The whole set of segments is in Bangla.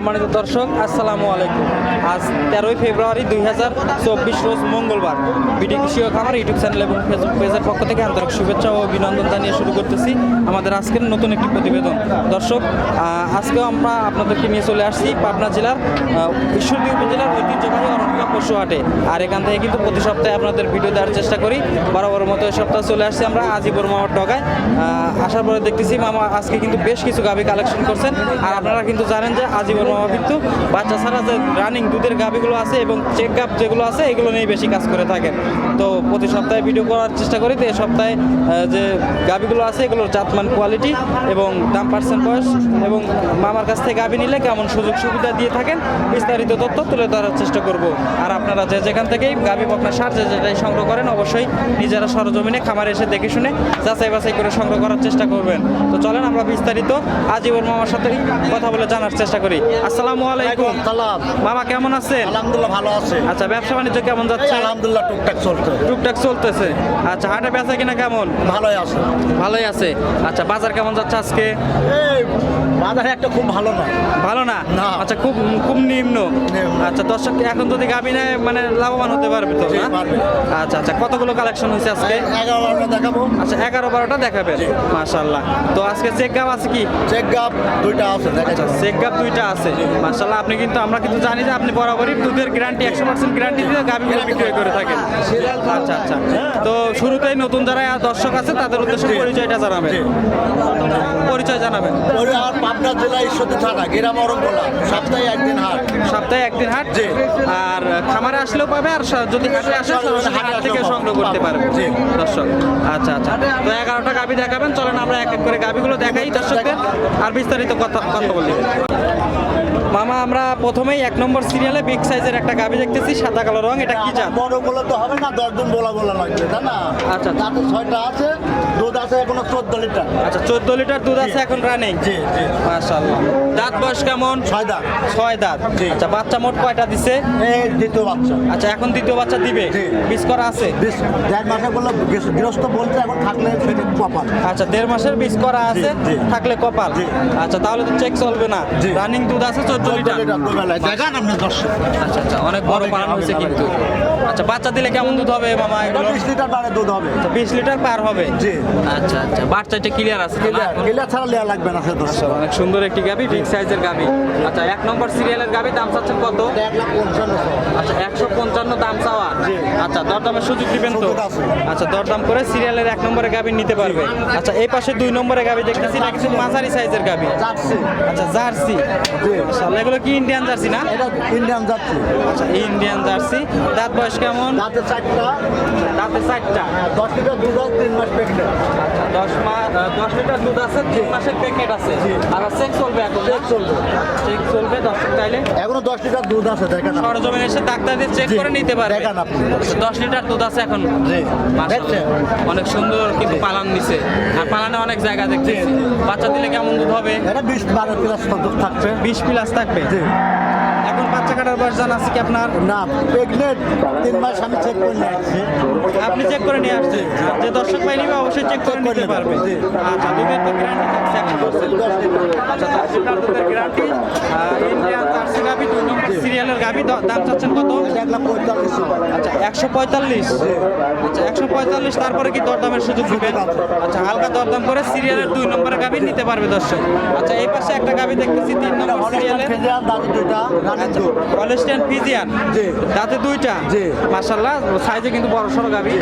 সম্মানিত দর্শক, আসসালামু আলাইকুম। আজ 13ই ফেব্রুয়ারি 2024 রোজ মঙ্গলবার। বিডি কৃষি ও খামার ইউটিউব চ্যানেল এবং ফেসবুক পেজের পক্ষ থেকে আন্তরিক শুভেচ্ছা ও অভিনন্দন জানিয়ে শুরু করতেছি আমাদের আজকের নতুন একটি প্রতিবেদন। দর্শক, আজকেও আমরা আপনাদেরকে নিয়ে চলে আসছি পাবনা জেলার ঈশ্বরদী উপজেলার ঐতিহ্যবাহী অরণ্যা পশু হাটে। আর এখান থেকে কিন্তু প্রতি সপ্তাহে আপনাদের ভিডিও দেওয়ার চেষ্টা করি। বরাবর মতো এই সপ্তাহে চলে আসছি আমরা আজিবর মামার ডগায়। আসার পরে দেখতেছি মামা আজকে কিন্তু বেশ কিছু গাভী কালেকশন করছেন। আর আপনারা কিন্তু জানেন যে আজিবর মামা কিন্তু বাচ্চা ছাড়া যে রানিং দুধের গাভীগুলো আছে এবং চেক গাভ যেগুলো আছে এগুলো নিয়ে বেশি কাজ করে থাকেন। তো প্রতি সপ্তাহে ভিডিও করার চেষ্টা করি। তো এই সপ্তাহে যে গাভীগুলো আছে এগুলোর জাতমান কোয়ালিটি এবং দাম পার্সেন্ট বয়স এবং মামার কাছ থেকে গাভী নিলে কেমন সুযোগ সুবিধা দিয়ে থাকেন বিস্তারিত তথ্য তুলে ধরার চেষ্টা করব। আর আপনারা যে যেখান থেকেই গাভী বকনা সার যে যেটাই সংগ্রহ করেন অবশ্যই নিজেরা সরজমিনে খামারে এসে দেখে শুনে যাচাই বাছাই করে সংগ্রহ করার চেষ্টা করবেন। তো চলেন আমরা বিস্তারিত আজিবর মামার সাথে কথা বলে জানার চেষ্টা করি। আসসালামু আলাইকুম। মামা কেমন আছেন? আলহামদুলিল্লাহ ভালো আছে। আচ্ছা, ব্যবসা বাণিজ্য কেমন যাচ্ছে? আলহামদুলিল্লাহ টুকটাক চলছে। টুকটাক চলতেছে। আচ্ছা, হাটে বেচা কিনা কেমন? ভালোই আছে। ভালোই আছে। আচ্ছা, বাজার কেমন যাচ্ছে আজকে? এই বাজারে একটা খুব ভালো না। ভালো না? না। আচ্ছা, খুব খুব নিম্ন। আচ্ছা, দর্শক এখন যদি গাভী নেয় মানে লাভবান হতে পারবে তো না? পারবে। আচ্ছা আচ্ছা, কতগুলো কালেকশন হয়েছে আজকে? 11-12টা দেখাবো। আচ্ছা, 11-12টা দেখাবেন। মাশাআল্লাহ। তো আজকে চেক গাভ আছে কি? চেক গাপ দুইটা আছে আচ্ছা, চেক গাভ দুইটা আছে। মাশাআল্লাহ। আপনি কিন্তু আমরা কিন্তু জানি যে আপনি বরাবরই দুধের গ্যারান্টি 100% গ্যারান্টি দিয়ে গাভীগুলো বিক্রি করে থাকেন। আচ্ছা আচ্ছা, তো শুরুতেই নতুন যারা দর্শক আছে তাদের উদ্দেশ্যে পরিচয়টা জানাবেন। পরিচয় জানাবেন। ওই আর পাবনা জেলা ঈশ্বরদী থানা গ্রাম অরণখোলা, সপ্তাহে একদিন হাট। সপ্তাহে একদিন হাট। জি। আর খামারে আসলেও পাবে, আর যদি হাটে আসে সরাসরি হাট থেকে সংগ্রহ করতে পারবে। জি। দর্শক, আচ্ছা আচ্ছা, তো 11টা গাভী দেখাবেন। চলেন আমরা এক এক করে গাভীগুলো দেখাই দর্শকদের, আর বিস্তারিত কথা বলি। মামা, আমরা প্রথমেই 1 নম্বর সিরিয়ালে বিগ সাইজের একটা গাভী দেখতেছি, সাদা কালো রং। এটা কি জাত? বড় বলে তো হবে না, 10 দিন বলা লাগবে, তাই না? আচ্ছা। তাতে 6টা আছে, দুধ আছে এখনো 14 লিটার। আচ্ছা, 14 লিটার দুধ আছে এখন রানিং। জি জি। মাশাআল্লাহ। দাঁত বয়স কেমন? 6 দাঁত। 6 দাঁত। জি। আচ্ছা, বাচ্চা মোট কয়টা দিছে? এই দ্বিতীয় বাচ্চা। আচ্ছা, এখন দ্বিতীয় বাচ্চা দিবে। জি। বীজ করা আছে? 1.5 মাসে বললে গৃহস্থ বলছে, এখন থাকলে সেটা কপাল। আচ্ছা, 1.5 মাসের বীজ করা আছে, জি। থাকলে কপাল। জি। আচ্ছা, তাহলে তো চেক চলবে না। জি। রানিং দুধ আছে 14 লিটার। দেখান আপনি 10। আচ্ছা আচ্ছা, অনেক বড় পালন হয়েছে কিন্তু। আচ্ছা, বাচ্চা দিলে কেমন দুধ হবে মামা এগুলো? 20 লিটার পারে দুধ হবে। 20 লিটার পার হবে। জি। আচ্ছা আচ্ছা, বাচ্চাটা ক্লিয়ার আছে তো না? কিলা ছাড়া লেয়া লাগবে না সে 10। অনেক সুন্দর একটি গাভী, বিগ সাইজের গাভী। আচ্ছা, 1 নম্বর সিরিয়ালের গাভী দাম চাচ্ছেন কত? 1,55,000। আচ্ছা, 155 দাম চাওয়া। জি। আচ্ছা, দরদামের সুযোগ দিবেন তো? সুযোগ আছে। আচ্ছা, দরদাম করে সিরিয়ালের 1 নম্বরে গাভী নিতে পারবে। আচ্ছা, এই পাশে 2 নম্বরে গাভী দেখতেছি, এটা কিছু মাঝারি সাইজের গাভী। যাচ্ছে। আচ্ছা, জার্সি। জি। মাশাআল্লাহ, এগুলো কি ইন্ডিয়ান জার্সি না? এটা ইন্ডিয়ান যাচ্ছে। আচ্ছা, ইন্ডিয়ান জার্সি। দাঁত বয়স কেমন? দাঁতে 4টা। দাঁতে 4টা। 10 লিটার দুধ আছে, 3 মাস প্রেগনেন্ট। আচ্ছা, 10 লিটার দুধ আছে, 3 মাসের প্যাকেট আছে। জি। আর চেক চলবে এখন? চেক চলবে। চেক চলবে দর্শক, তাইলে এখনো 10 লিটার দুধ আছে, দেখেন আপনি। সরজমিনে এসে ডাক্তার দিয়ে চেক জি। করে নিতে পারবে। দেখান আপনি। আচ্ছা, 10 লিটার দুধ আছে এখন। জি। মাশাআল্লাহ, দেখছেন? অনেক সুন্দর কিন্তু পালান দিছে। আর পালানে অনেক জায়গা দেখতেছি। জি। বাচ্চা দিলে কেমন দুধ হবে? এটা 20-12 প্লাস দুধ থাকছে। 20 প্লাস থাকবে। জি। এখন বাচ্চা কাটার বয়স জানা আছে কি আপনার? না, প্রেগনেন্ট 3 মাস আমি চেক করে নিয়ে আসছি। আপনি চেক করে নিয়ে আসছেন। যে দর্শক ভাই নিবে অবশ্যই চেক করে নিতে পারবে। জি। আচ্ছা, দুধের তো গ্যারান্টি থাকছে 100%। 10 লিটার। আচ্ছা, 10 লিটার দুধের গ্যারান্টি। ইন্ডিয়ান জার্সি গাভী 2 নম্বর সিরিয়ালের গাভী দাম চাচ্ছেন কত? 1,45,000। আচ্ছা, 145। আচ্ছা, 145, তারপরে কি দরদামের সুযোগ দিবেন? আচ্ছা, হালকা দরদাম করে সিরিয়ালের 2 নম্বরের গাভী নিতে পারবে দর্শক। আচ্ছা, এই পাশে একটা গাভী দেখতেছি 3 নম্বর সিরিয়ালের। দাঁতে 2টা, রানিং দুধ। Holstein Friesian. জি। দাঁতে 2টা। জি। মাশাআল্লাহ, সাইজে কিন্তু বড় সড়ো গাভী।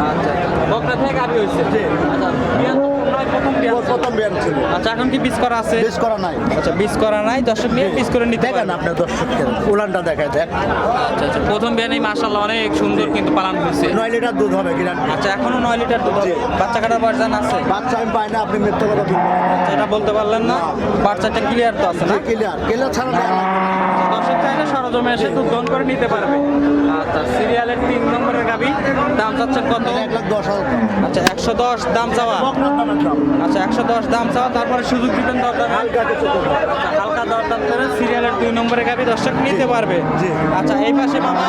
আচ্ছা, বকনা থেকে গাভী হয়েছে। জি। আচ্ছা, বিয়ান তো নয়, প্রথম বিয়ান। ওর প্রথম বিয়ান ছিল। আচ্ছা, এখন কি বীজ করা আছে? বেশ করা নাই। আচ্ছা, বীজ করা নাই, দর্শক নিয়ে বীজ করে নিতে দেখেন পারবে। আপনার দর্শককে উলানটা দেখায় দেখ। আচ্ছা আচ্ছা, প্রথম বিয়ানেই মাশাআল্লাহ অনেক সুন্দর কিন্তু পালন হয়েছে। 9 লিটার দুধ হবে গ্যারান্টি। আচ্ছা, এখনো 9 লিটার দুধ হবে। জি। বাচ্চা কাটার বয়স জানা আছে? বাচ্চা আমি পাই না, আপনি মিথ্যা কথা বলবেন। আচ্ছা, এটা বলতে পারলেন না? বাচ্চাটা ক্লিয়ার তো আছে না? ক্লিয়ার ছাড়া নেওয়া লাগবে না। দর্শক চাইলে সরজমে এসে দুধ দহন করে নিতে পারবে। আচ্ছা, সিরিয়ালের 3 নম্বরের গাভী দাম চাচ্ছেন কত? 1,10,000। আচ্ছা, 110 দাম চাওয়া। বকনার দামের দাম। আচ্ছা, 110 দাম চাওয়া, তারপরে সুযোগ দিবেন দরদাম। হালকা কিছু করবে। আচ্ছা, হালকা দরদাম করে সিরিয়ালের 2 নম্বরের গাভী দর্শক নিতে পারবে। জি। আচ্ছা, এই পাশে মামা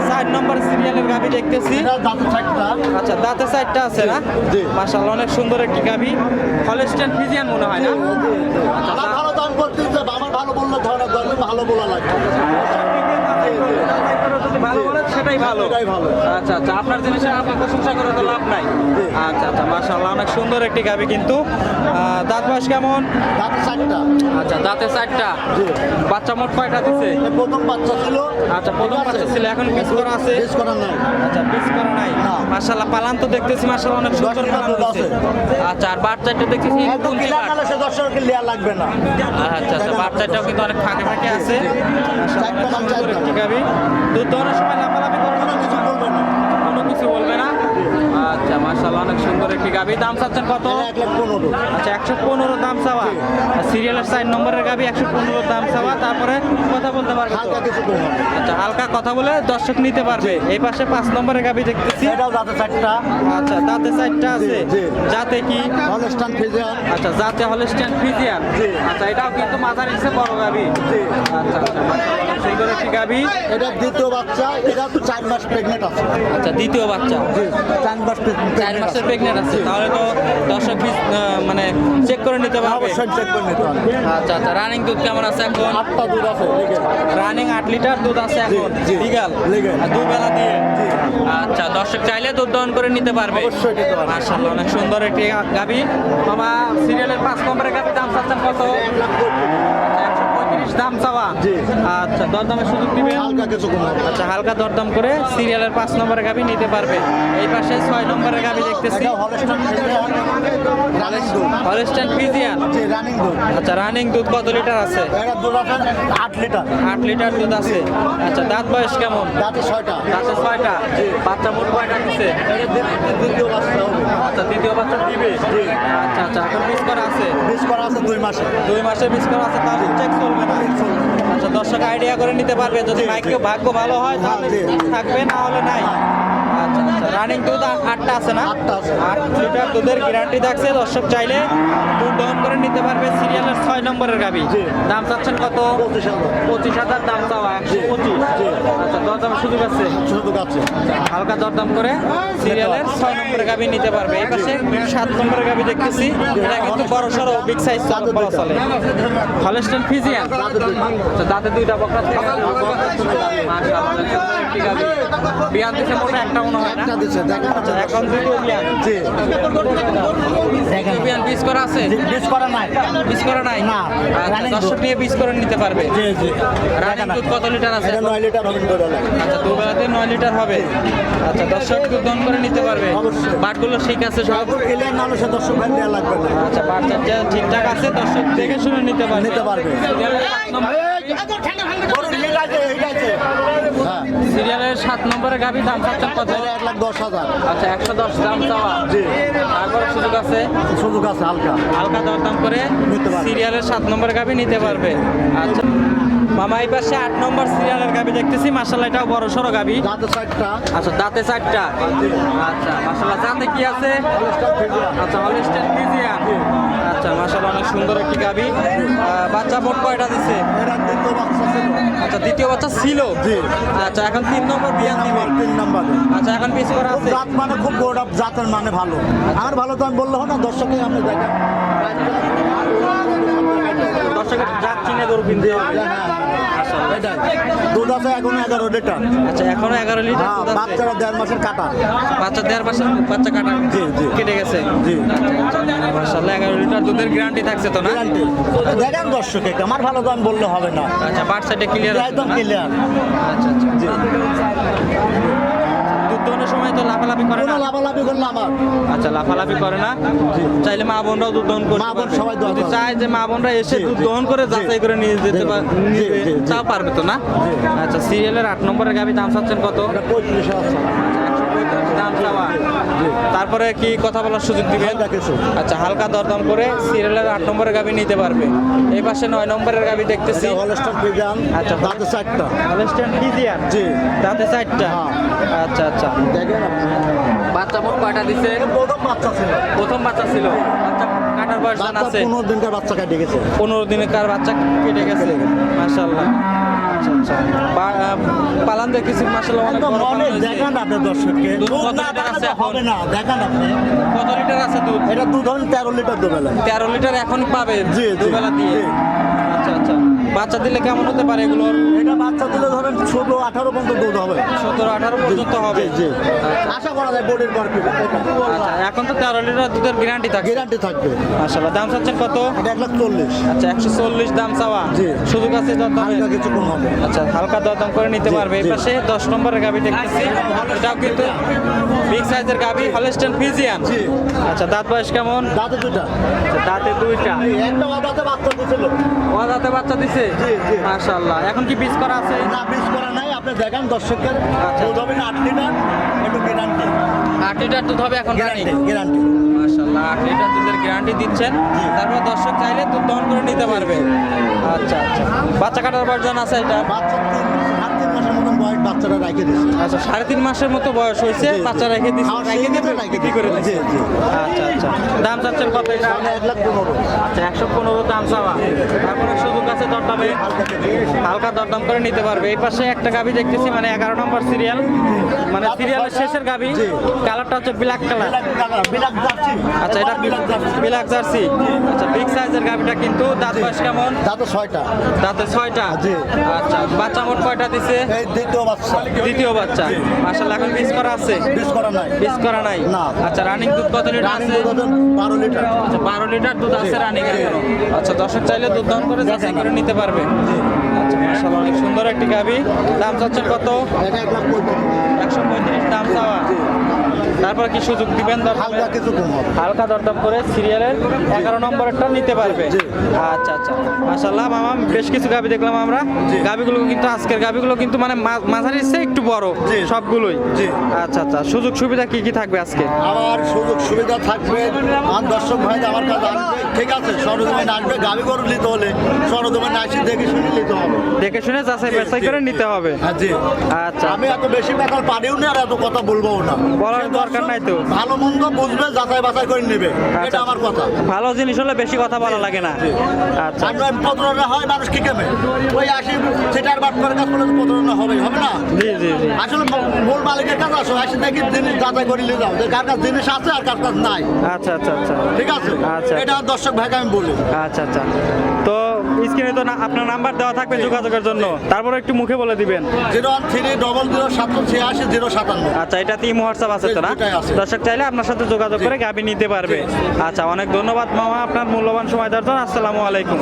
4 নম্বর সিরিয়ালের গাভী দেখতেছি। এটা দাঁতে 4টা। আচ্ছা, দাঁতে 4টা আছে না? জি। মাশাআল্লাহ, অনেক সুন্দর একটি গাভী। হলস্টাইন ফ্রিজিয়ান মনে হয় না? আমার ভালো দাম করতে আমার ভালো বললে ধরে ধরলে ভালো বলা লাগবে। যদি ভালো বলেন সেটাই ভালো। সেটাই ভালো। আচ্ছা আচ্ছা, আপনার জিনিসের আপনি প্রশংসা করে তো লাভ নাই। আচ্ছা আচ্ছা, মাশাআল্লাহ, অনেক সুন্দর একটি গাভী কিন্তু। দাঁত বয়স কেমন? দাঁত 4টা। আচ্ছা, দাঁতে 4টা। জি। বাচ্চা মোট কয়টা দিছে? প্রথম বাচ্চা ছিল। আচ্ছা, প্রথম বাচ্চা ছিল, এখন পিস করা আছে? পিস করা নাই। আচ্ছা, পিস করা নাই। না। মাশাআল্লাহ, পালান তো দেখতেছি মাশাআল্লাহ অনেক সুন্দর 10 লিটার পালান দুধ হচ্ছে। আছে। আচ্ছা, আর বাচ্চাটা দেখতেছি একদম কুঞ্চি ক্লিয়ার বাট। নালে সে দর্শককে লেয়া লাগবে না। আচ্ছা আচ্ছা, বাচ্চাটাও কিন্তু অনেক ফাঁকে ফাঁকে আছে। চারটা মাল সুন্দর চারটা। একটি গাভী। দুধ দোয়ানোর সময় লাফালাফি করে না? কিছু বলবে না। কোনো কিছু বলবে না? আচ্ছা, মাশাআল্লাহ, অনেক সুন্দর একটি গাভী। দাম চাচ্ছেন কত? 1,15,000। আচ্ছা, 115 দাম চাওয়া। সিরিয়ালের 4 নম্বরের গাভী, 115 দাম চাওয়া। তারপরে কথা বলতে পারবে তো? হালকা কিছু কম হবে। আচ্ছা, হালকা কথা বলে দর্শক নিতে পারবে। এই পাশে 5 নম্বরের গাভী দেখতেছি। এটাও দাঁতে 4টা। আচ্ছা, দাঁতে 4টা আছে। জি, জি। যাতে কি? Holstein Friesian. আচ্ছা, যাতে হলস্টাইন ফ্রিজিয়ান। জি। আচ্ছা, এটাও কিন্তু মাথার নিচে বড় গাভী। জি। আচ্ছা আচ্ছা, মাশাআল্লাহ, সুন্দর একটি গাভী। এটা দ্বিতীয় বাচ্চা। এটা তো 4 মাস প্রেগনেন্ট আছে। আচ্ছা, দ্বিতীয় বাচ্চা। জি, 4 মাস 4 মাসের প্রেগনেন্ট আছে, তাহলে তো দর্শক মানে চেক করে নিতে পারবে। অবশ্যই চেক করে নিতে হবে। আচ্ছা আচ্ছা, রানিং দুধ কেমন আছে এখন? 8টা দুধ আছে লিগে। রানিং 8 লিটার দুধ আছে এখন। জি, লিগ্যাল। legal। আর দুবেলা দিয়ে। জি। আচ্ছা, দর্শক চাইলে দুধ দহন করে নিতে পারবে। অবশ্যই নিতে পারবে। মাশাআল্লাহ, অনেক সুন্দর একটি গাভী। মামা, সিরিয়ালের 5 নম্বরের গাভী দাম চাচ্ছেন কত? 135 দাম চাওয়া। জি। আচ্ছা, দরদামের সুযোগ দিবেন? হালকা কিছু কম হবে। আচ্ছা, হালকা দরদাম করে সিরিয়ালের 5 নম্বরের গাভী নিতে পারবে। এই পাশে 6 নম্বরের গাভী দেখতেছি। এটা হলস্টাইন ফ্রিজিয়ান। রানিং দুধ। Holstein Friesian. জি, রানিং দুধ। আচ্ছা, রানিং দুধ কত লিটার আছে? এটা দুধ আছে 8 লিটার। 8 লিটার দুধ আছে। আচ্ছা, দাঁত বয়স কেমন? দাঁতে 6টা। দাঁতে 6টা। বাচ্চা মোট কয়টা দিছে? এটা দ্বিতীয় বাচ্চা হবে। আচ্ছা, দ্বিতীয় বাচ্চা দিবে। আচ্ছা আচ্ছা, এখন মিস করা আছে? বীজ করা আছে 2 মাসে। 2 মাসের মিস করা আছে, তাহলে চেক চলবে না। আচ্ছা, দর্শক আইডিয়া করে নিতে পারবে, যদি জি, ভাগ্য জি। ভাগ্য ভালো হয় তাহলে জি। থাকবে, না হলে নাই। আচ্ছা আচ্ছা, রানিং দুধ 8টা আছে না? 8টা আছে। 8 লিটার দুধের গ্যারান্টি থাকছে। দর্শক চাইলে দুধ দহন করে নিতে পারবে। সিরিয়ালের 6 নম্বরের গাভী। জি। দাম চাচ্ছেন কত? 25,000। 25,000 দাম চাওয়া। 125। জি। আচ্ছা, দরদাম সুযোগ আছে। শুধু গাছে। হালকা দরদাম করে সিরিয়ালের 6 নম্বরের গাভী নিতে পারবে। এই পাশে 7 নম্বরের গাভী দেখতেছি। এটা কিন্তু বড় সড়ো বিগ সাইজ বলা চলে। Holstein Friesian. আচ্ছা, দাঁতে 2টা বকরা থেকে। মাশাআল্লাহ, অনেক সুন্দর একটি গাভী। বিয়ান দিছে মোটা একটা মনে হয় না? একটা দিচ্ছে দেখেন। আচ্ছা, এখন দ্বিতীয় বিয়ান। জি। দ্বিতীয় বিয়ান পিস করা আছে? বীজ করা নাই। পিস করা নাই? না, আচ্ছা, running দর্শক দুধ। নিয়ে পিস করে নিতে পারবে। জি, জি। রানিং দুধ কত লিটার আছে? এটা 9 লিটার হবে দুধ। আচ্ছা, দুবেলাতে 9 লিটার হবে। আচ্ছা, দর্শক দুধ দহন করে নিতে পারবে। অবশ্যই। বাটগুলো ঠিক আছে সব? সব ক্লিয়ার না হলে সে দর্শক ভাই দেওয়া লাগবে না। আচ্ছা, বাচ্চা ঠিকঠাক আছে, দর্শক দেখে শুনে নিতে পারবে। নিতে পারবে। সিরিয়ালের 7 নম্বর- হ্যাঁ। সিরিয়ালের 7 নম্বরের গাভী দাম চাচ্ছেন কত? এটা 1,10,000। আচ্ছা, 110 দাম চাওয়া। জি। তারপরে সুযোগ আছে, সুযোগ আছে হালকা। হালকা দরদাম করে নিতে পারবে। সিরিয়ালের 7 নম্বরের গাভী নিতে পারবে। আচ্ছা মামা, এই পাশে 8 নম্বর সিরিয়ালের গাভী দেখতেছি। মাশাআল্লাহ, এটাও বড় সড়ো গাভী। দাঁতে 4টা। আচ্ছা, দাঁতে 4টা। আচ্ছা, মাশাআল্লাহ, দাঁতে কি আছে? Holstein Friesian. আচ্ছা, হলস্টাইন ফ্রিজিয়ান। আচ্ছা, মাশাআল্লাহ, অনেক সুন্দর একটি গাভী। বাচ্চা মোট কয়টা দিছে? এটা দ্বিতীয় বাচ্চা ছিল। আচ্ছা, দ্বিতীয় বাচ্চা ছিল। জি। আচ্ছা, এখন 3 নম্বর বিয়ান দিবে। 3 নাম্বার। আচ্ছা, এখন পিস করা আছে? জাত মানে খুব গোড আপ, জাতের মানে ভালো। আমার ভালো তো আমি বললে হয় না, দর্শকে আপনি দেখেন। দর্শকের জাত চিনে দূরবীন দিয়ে হবে। এটাই। দুধ আছে এখন 11 লিটার। আচ্ছা, এখনো 11 লিটার হ্যাঁ, দুধ আছে। বাচ্চারা 1.5 মাসের কাটা। বাচ্চা 1.5 মাসের বাচ্চা কাটা জি, জি। কেটে গেছে। জি। মাশাআল্লাহ, 11 লিটার দুধের গ্যারান্টি থাকছে তো না? গ্যারান্টি। দেখেন দর্শকে, আমার ভালো তো আমি বললে হবে না। আচ্ছা, বাট সাইডে ক্লিয়ার আছে একদম না? ক্লিয়ার। আচ্ছা আচ্ছা, দুধ দোহনের সময় তো লাফালাফি করে কোনো না? লাভালাভি করলে আমার। আচ্ছা, লাফালাফি করে না? চাইলে মা বোনরাও দুধ দহন করতে মা বোন পারবে। সবাই দহন যদি করে। চায় যে মা বোনরা এসে জি, দুধ জি। দহন করে জি। যাচাই করে নিয়ে যেতে জি, নিবে, জি, জি। তাও পারবে তো না? আচ্ছা, সিরিয়ালের 8 নম্বরের গাভী দাম চাচ্ছেন কত? এটা 35,000 আছে। 135 দাম চাওয়া। তারপরে কি কথা বলার সুযোগ দিবেন? হালকা কিছু। আচ্ছা, হালকা দরদাম করে সিরিয়ালের 8 নম্বরের গাভী নিতে পারবে। এই পাশে 9 নম্বরের গাভী দেখতেছি। এটা হলস্টাইন ফ্রিজিয়ান। আচ্ছা। দাঁতে 4টা। Holstein Friesian. জি। দাঁতে 4টা। হ্যাঁ। আচ্ছা আচ্ছা, দেখেন আপনি। বাচ্চা মোট কয়টা দিছে? এটা প্রথম বাচ্চা ছিল। প্রথম বাচ্চা ছিল। বাচ্চা কাটার বয়স জানা বাচ্চা আছে? 15 দিনকার বাচ্চা কেটে গেছে। 15 দিনের বাচ্চা কেটে গেছে। মাশাআল্লাহ। আচ্ছা আচ্ছা, পালান দেখতেছি মাশাআল্লাহ, অনেক একদম বড় পালান অনেক হয়েছে। দেখান আপনি দর্শককে। দুধ দুধ কত না লিটার দেখালে আছে তো এখন? হবে না, দেখান আপনি। কত লিটার আছে দুধ? এটা দুধ হন 13 লিটার দুবেলা। 13 লিটার এখন পাবে জি, জি, দুবেলা দিয়ে। জি। আচ্ছা আচ্ছা, বাচ্চা দিলে কেমন হতে পারে এগুলোর? এটা বাচ্চা দিলে ধরেন 17-18 পর্যন্ত দুধ হবে। 17-18 পর্যন্ত হবে। জি আশা করা যায় বোর্ডের পর আচ্ছা, এখন তো 13 লিটার দুধের গ্যারান্টি থাকে। গ্যারান্টি থাকবে। মাশাআল্লাহ, দাম চাচ্ছেন কত? এটা 1,40,000। আচ্ছা, 140 দাম চাওয়া। জি। সুযোগ আছে দরদামে? হালকা কিছু কম হবে। আচ্ছা, হালকা দরদাম করে নিতে জি, পারবে। এই জি। পাশে 10 নম্বরের গাভি দেখতেছি, এটাও কিন্তু বিগ সাইজের গাভি, হলস্টেইন ফ্রিজিয়ান। জি। আচ্ছা, দাঁত বয়স কেমন? দাঁতে দুটা। আচ্ছা, দাঁতে দুইটা। একটা দাঁতে বাচ্চা দিছিল। ও দাঁতে বাচ্চা দিছে? জি, জি। মাশাআল্লাহ, এখন কি বীজ করা আছে? না বিষ করা নাই, আপনি দেখেন দর্শকের আচ্ছা। দুধ হবে না 8 লিটার, একটু গ্যারান্টি। 8 লিটার দুধ হবে এখন রানিং। গ্যারান্টি। মাশাআল্লাহ, 8 লিটার দুধের গ্যারান্টি দিচ্ছেন। তারপর দর্শক চাইলে দুধ দহন করে নিতে পারবে। আচ্ছা আচ্ছা, বাচ্চা কাটার বর্জন আছে এটা? বাচ্চা 3 মাসের মতন বয়স, বাচ্চাটা রাখে দিচ্ছে। আচ্ছা, 3.5 মাসের মতো বয়স হয়েছে, জি, জি। বাচ্চা রেখে দিচ্ছে, খাওয়া রেখে শেষ দিয়ে করে রেখে বিক্রি করে দিচ্ছে। দিচ্ছে। জি, জি। আচ্ছা আচ্ছা, দাম চাচ্ছেন কত এটা? 1,15,000। আচ্ছা, 115 দাম চাওয়া। তারপরে সুযোগ আছে দরদামে, হালকা দরদাম করে নিতে পারবে। এই পাশে একটা গাভি দেখতেছি, মানে 11 নম্বর সিরিয়াল, মানে সিরিয়ালের শেষের গাভি। জি। কালারটা হচ্ছে ব্ল্যাক কালার। বিলাক জার্সি। আচ্ছা, এটা বিলাক জার্সি। Black jersey. আচ্ছা, বিগ সাইজের গাভিটা কিন্তু দাঁত বয়স কেমন? দাঁতে 6টা। দাঁতে 6টা। জি। আচ্ছা, বাচ্চা মোট কয়টা দিছে? এই দ্বিতীয় বাচ্চা। দ্বিতীয় বাচ্চা। জি। মাশাআল্লাহ, এখন বীজ করা আছে? বিষ করা নাই। বীজ করা নাই? না। আচ্ছা, রানিং দুধ কত লিটার রানিং আছে? দুধ হবে 12 লিটার। আচ্ছা, 12 লিটার দুধ আছে রানিং এর। আচ্ছা, দর্শক চাইলে দুধ দহন করে যাচাই করে নিতে পারবে। আচ্ছা, মাশাআল্লাহ, অনেক সুন্দর একটি গাভি। দাম চাচ্ছেন কত? এটা 1,35,000। 135 দাম চাওয়া। তারপর কি সুযোগ দিবেন দরদামে? হালকা কিছু কম হবে। হালকা দরদাম করে সিরিয়ালের 11 নম্বরটা নিতে পারবে। জি। আচ্ছা আচ্ছা, মাশাআল্লাহ মামা, বেশ কিছু গাভি দেখলাম আমরা। জি। গাভিগুলো কিন্তু আজকের গাভিগুলো কিন্তু মানে মাঝারির চেয়ে একটু বড় জি। সবগুলোই। জি। আচ্ছা আচ্ছা, সুযোগ সুবিধা কি কি থাকবে আজকে? আমার সুযোগ সুবিধা থাকবে, আমার দর্শক ভাই আমার কাছে আসবে, ঠিক আছে, সরজমিন আসবে, গাভি গরু নিতে হলে সরজমিন আসি দেখে শুনে নিতে হবে। দেখে শুনে যাচাই জি, বাছাই জি, করে জি। নিতে হবে। হ্যাঁ জি। আচ্ছা, আমি এত বেশি বেকার পারিও না আর এত কথা বলবো না। বলার সে দরকার নাই তো। ভালো মন্দ বুঝবে, যাচাই বাছাই করে নেবে, আচ্ছা, এটা আমার কথা। ভালো জিনিস হলে বেশি কথা বলা লাগে না। আচ্ছা, আমরা প্রতারণা হয় মানুষ কি কেমে ওই আসি সেটার বাট করে কাজ করলে তো প্রতারণা হবে না। জি জি জি। আসলে মূল মালিকের কাছে আসো, আসি দেখি জিনিস যাচাই করে নিয়ে যাও যে কার কাছে জিনিস আছে আর কার কাছে নাই, আচ্ছা আচ্ছা আচ্ছা ঠিক আছে। আচ্ছা। এটা দর্শক ভাইকে আমি বলি। আচ্ছা আচ্ছা, তো স্ক্রিনে তো আপনার নাম্বার দেওয়া থাকবে যোগাযোগের জন্য, তারপরে একটু মুখে বলে দিবেন। 01300070757। আচ্ছা, এটা টিম হোয়াটসঅ্যাপ আছে তো না? দুটাই আছে। দর্শক চাইলে আপনার সাথে যোগাযোগ করে গাবি নিতে পারবে। আচ্ছা, অনেক ধন্যবাদ মামা আপনার মূল্যবান সময় দেওয়ার জন্য। আসসালামু আলাইকুম।